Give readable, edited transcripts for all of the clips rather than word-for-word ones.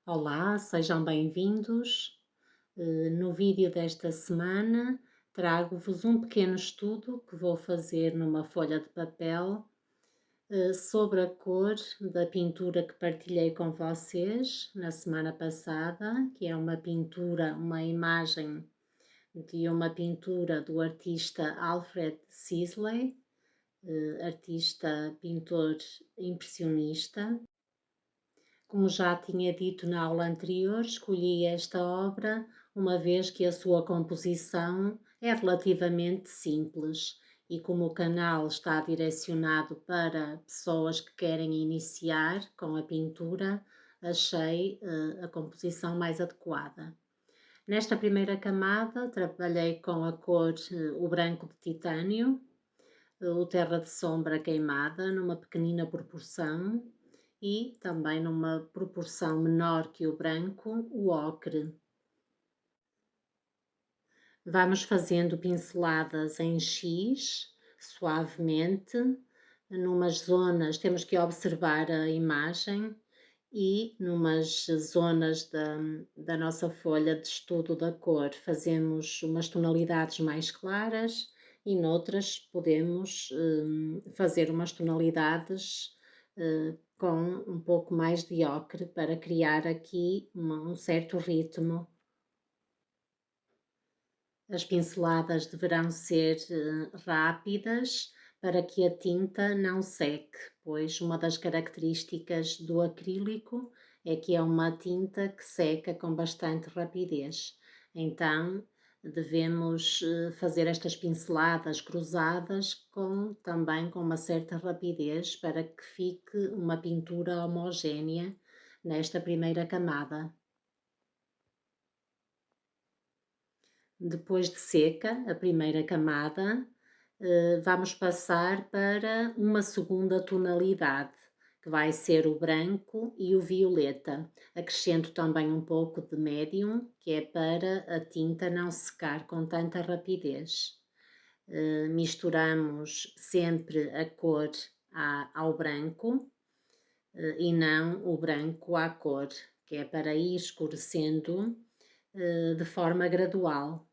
Olá, sejam bem-vindos. No vídeo desta semana trago-vos um pequeno estudo que vou fazer numa folha de papel sobre a cor da pintura que partilhei com vocês na semana passada, que é uma pintura, uma imagem de uma pintura do artista Alfred Sisley, artista pintor impressionista. Como já tinha dito na aula anterior, escolhi esta obra uma vez que a sua composição é relativamente simples e como o canal está direcionado para pessoas que querem iniciar com a pintura, achei a composição mais adequada. Nesta primeira camada, trabalhei com a cor o branco de titânio, o terra de sombra queimada, numa pequenina proporção, e também numa proporção menor que o branco, o ocre. Vamos fazendo pinceladas em X, suavemente, numas zonas, temos que observar a imagem e numas zonas da nossa folha de estudo da cor fazemos umas tonalidades mais claras e noutras podemos fazer umas tonalidades com um pouco mais de ocre para criar aqui um certo ritmo. As pinceladas deverão ser rápidas para que a tinta não seque, pois uma das características do acrílico é que é uma tinta que seca com bastante rapidez. Então, devemos fazer estas pinceladas cruzadas também com uma certa rapidez para que fique uma pintura homogénea nesta primeira camada. Depois de seca, a primeira camada, vamos passar para uma segunda tonalidade, que vai ser o branco e o violeta. Acrescento também um pouco de médium, que é para a tinta não secar com tanta rapidez. Misturamos sempre a cor ao branco e não o branco à cor, que é para ir escurecendo de forma gradual.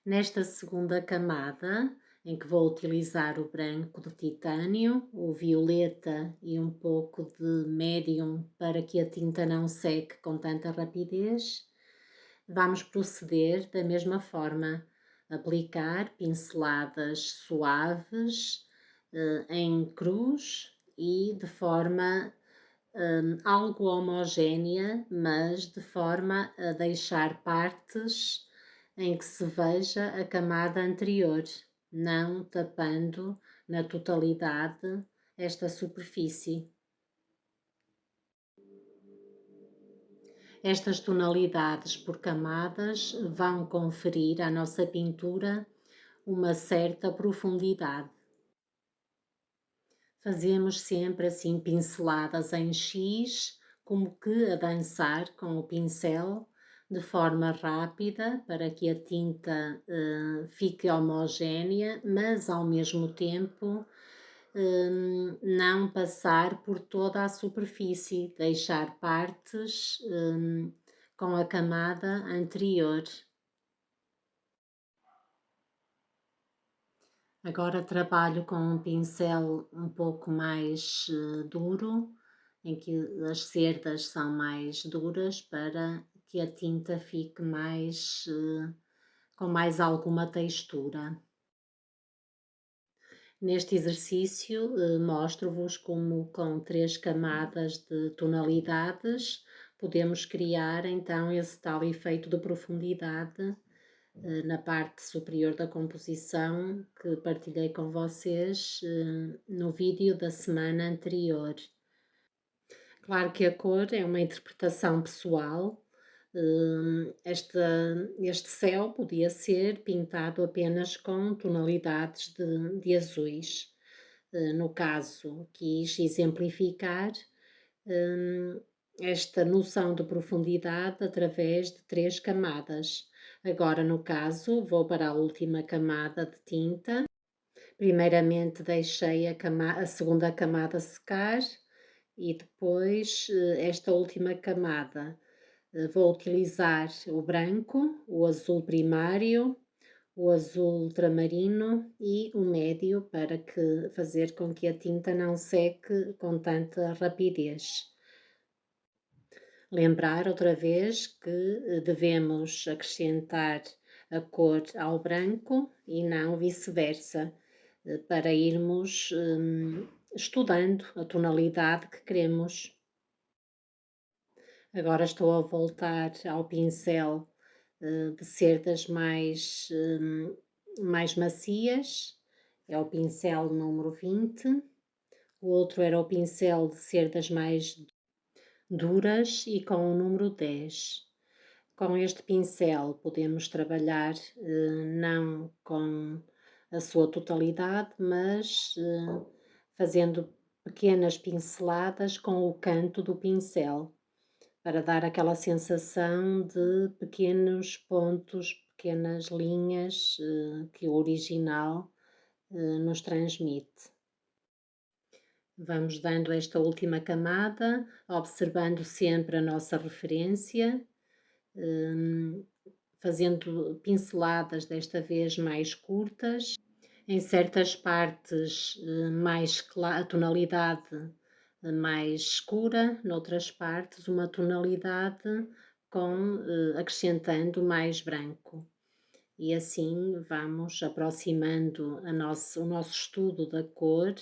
Nesta segunda camada, em que vou utilizar o branco de titânio, o violeta e um pouco de médium para que a tinta não seque com tanta rapidez, vamos proceder da mesma forma, aplicar pinceladas suaves em cruz e de forma algo homogénea, mas de forma a deixar partes em que se veja a camada anterior, não tapando na totalidade esta superfície. Estas tonalidades por camadas vão conferir à nossa pintura uma certa profundidade. Fazemos sempre assim pinceladas em X, como que a dançar com o pincel, de forma rápida, para que a tinta fique homogénea, mas ao mesmo tempo não passar por toda a superfície, deixar partes com a camada anterior. Agora trabalho com um pincel um pouco mais duro, em que as cerdas são mais duras para que a tinta fique com mais alguma textura. Neste exercício mostro-vos como com 3 camadas de tonalidades podemos criar então esse tal efeito de profundidade na parte superior da composição que partilhei com vocês no vídeo da semana anterior. Claro que a cor é uma interpretação pessoal. Este céu podia ser pintado apenas com tonalidades de azuis. No caso, quis exemplificar esta noção de profundidade através de 3 camadas. Agora, no caso, vou para a última camada de tinta. Primeiramente deixei a segunda camada secar e depois esta última camada vou utilizar o branco, o azul primário, o azul ultramarino e o médio para que fazer com que a tinta não seque com tanta rapidez. Lembrar outra vez que devemos acrescentar a cor ao branco e não vice-versa, para irmos estudando a tonalidade que queremos. Agora estou a voltar ao pincel de cerdas mais macias, é o pincel número 20. O outro era o pincel de cerdas mais duras e com o número 10. Com este pincel podemos trabalhar não com a sua totalidade, mas fazendo pequenas pinceladas com o canto do pincel, para dar aquela sensação de pequenos pontos, pequenas linhas que o original nos transmite. Vamos dando esta última camada, observando sempre a nossa referência, fazendo pinceladas desta vez mais curtas. Em certas partes a tonalidade mais escura, noutras partes uma tonalidade acrescentando mais branco. E assim vamos aproximando o nosso estudo da cor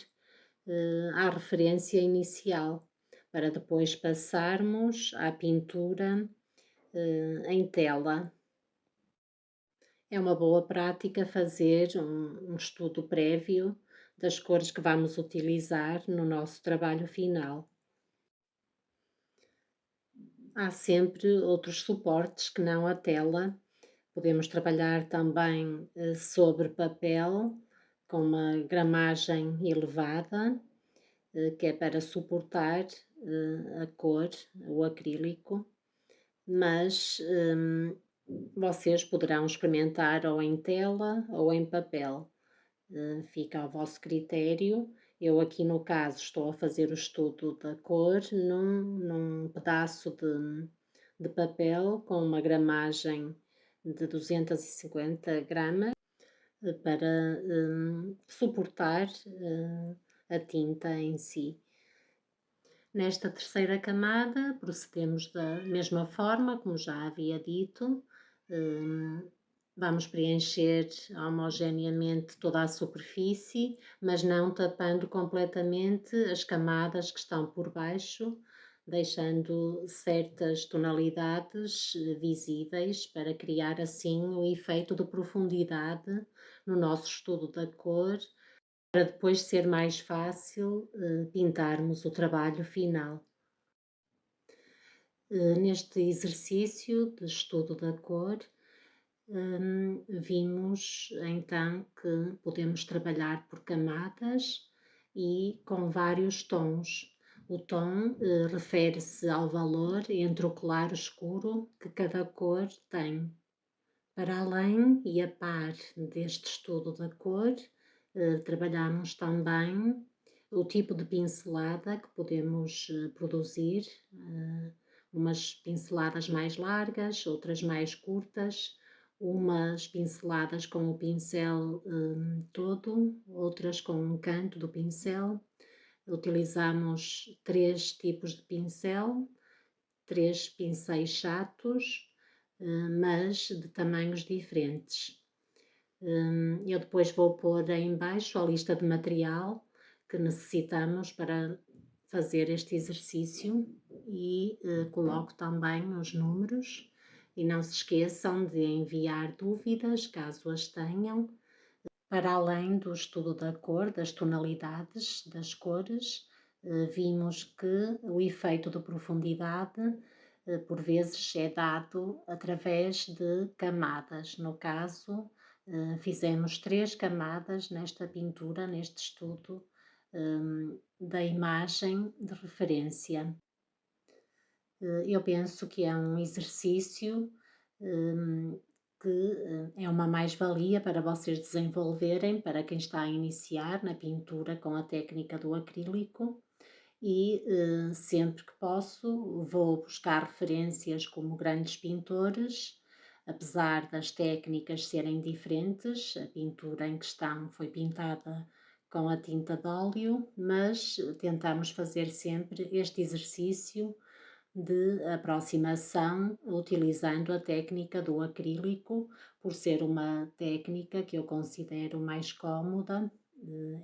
à referência inicial, para depois passarmos à pintura em tela. É uma boa prática fazer um estudo prévio das cores que vamos utilizar no nosso trabalho final. Há sempre outros suportes que não a tela. Podemos trabalhar também sobre papel com uma gramagem elevada, que é para suportar a cor, o acrílico, mas vocês poderão experimentar ou em tela ou em papel, fica ao vosso critério. Eu aqui no caso estou a fazer o estudo da cor num pedaço de papel com uma gramagem de 250 gramas para suportar a tinta em si. Nesta terceira camada procedemos da mesma forma, como já havia dito. Vamos preencher homogeneamente toda a superfície, mas não tapando completamente as camadas que estão por baixo, deixando certas tonalidades visíveis para criar assim o efeito de profundidade no nosso estudo da cor, para depois ser mais fácil pintarmos o trabalho final. Neste exercício de estudo da cor, vimos então que podemos trabalhar por camadas e com vários tons. O tom refere-se ao valor entre o claro e o escuro que cada cor tem. Para além e a par deste estudo da cor, trabalhamos também o tipo de pincelada que podemos produzir, umas pinceladas mais largas, outras mais curtas, umas pinceladas com o pincel todo, outras com um canto do pincel. Utilizamos 3 tipos de pincel, 3 pincéis chatos, mas de tamanhos diferentes. Eu depois vou pôr em baixo a lista de material que necessitamos para fazer este exercício e coloco também os números. E não se esqueçam de enviar dúvidas, caso as tenham, para além do estudo da cor, das tonalidades das cores. Vimos que o efeito de profundidade por vezes é dado através de camadas. No caso, fizemos 3 camadas nesta pintura, neste estudo da imagem de referência. Eu penso que é um exercício que é uma mais-valia para vocês desenvolverem, para quem está a iniciar na pintura com a técnica do acrílico, e sempre que posso vou buscar referências como grandes pintores, apesar das técnicas serem diferentes. A pintura em questão foi pintada com a tinta de óleo, mas tentamos fazer sempre este exercício de aproximação utilizando a técnica do acrílico, por ser uma técnica que eu considero mais cómoda,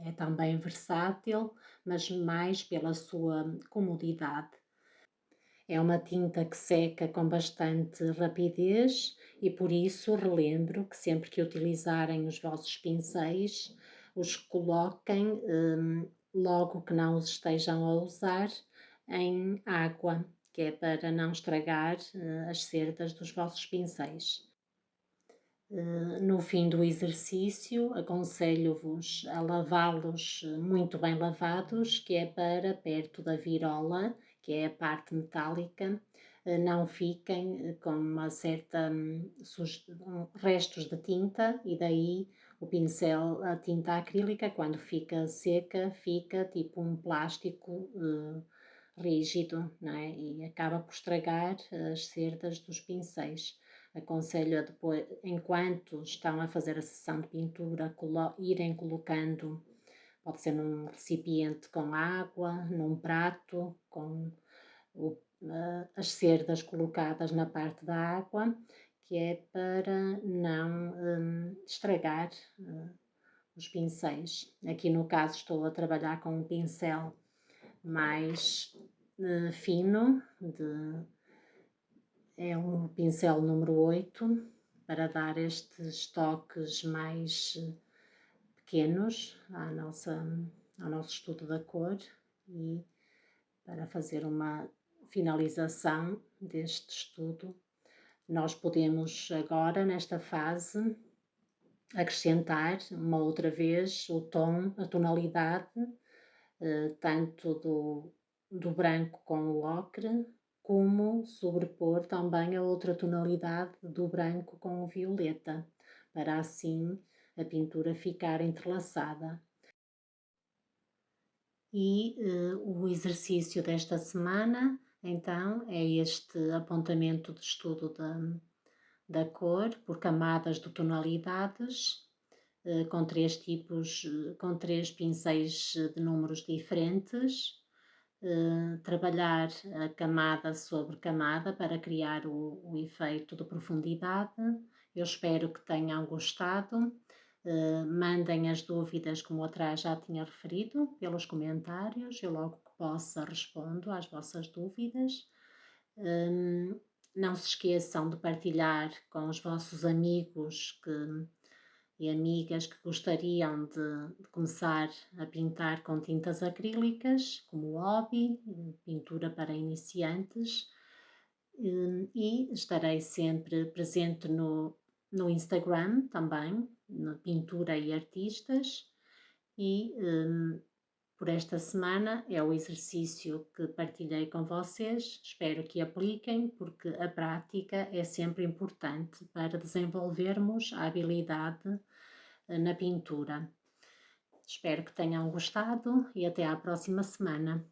é também versátil, mas mais pela sua comodidade. É uma tinta que seca com bastante rapidez e por isso relembro que sempre que utilizarem os vossos pincéis, os coloquem logo que não os estejam a usar em água, que é para não estragar as cerdas dos vossos pincéis. No fim do exercício, aconselho-vos a lavá-los muito bem lavados, que é para perto da virola, que é a parte metálica, não fiquem com uma certa restos de tinta e daí o pincel, a tinta acrílica, quando fica seca, fica tipo um plástico rígido, não é? E acaba por estragar as cerdas dos pincéis. Aconselho a depois, enquanto estão a fazer a sessão de pintura, irem colocando, pode ser num recipiente com água, num prato, com as cerdas colocadas na parte da água, que é para não estragar os pincéis. Aqui no caso estou a trabalhar com um pincel mais fino, é um pincel número 8, para dar estes toques mais pequenos ao nosso estudo da cor e para fazer uma finalização deste estudo. Nós podemos agora, nesta fase, acrescentar uma outra vez o tom, a tonalidade, tanto do branco com o ocre, como sobrepor também a outra tonalidade do branco com o violeta, para assim a pintura ficar entrelaçada. E o exercício desta semana, então, é este apontamento de estudo da cor por camadas de tonalidades, com três tipos, com três pincéis de números diferentes, trabalhar a camada sobre camada para criar o efeito de profundidade. Eu espero que tenham gostado. Mandem as dúvidas, como atrás já tinha referido, pelos comentários. Eu logo que possa respondo às vossas dúvidas. Não se esqueçam de partilhar com os vossos amigos e amigas que gostariam de começar a pintar com tintas acrílicas, como hobby, pintura para iniciantes, e estarei sempre presente no Instagram também, na Pintura e Artistas, e por esta semana é o exercício que partilhei com vocês. Espero que apliquem, porque a prática é sempre importante para desenvolvermos a habilidade na pintura. Espero que tenham gostado e até à próxima semana.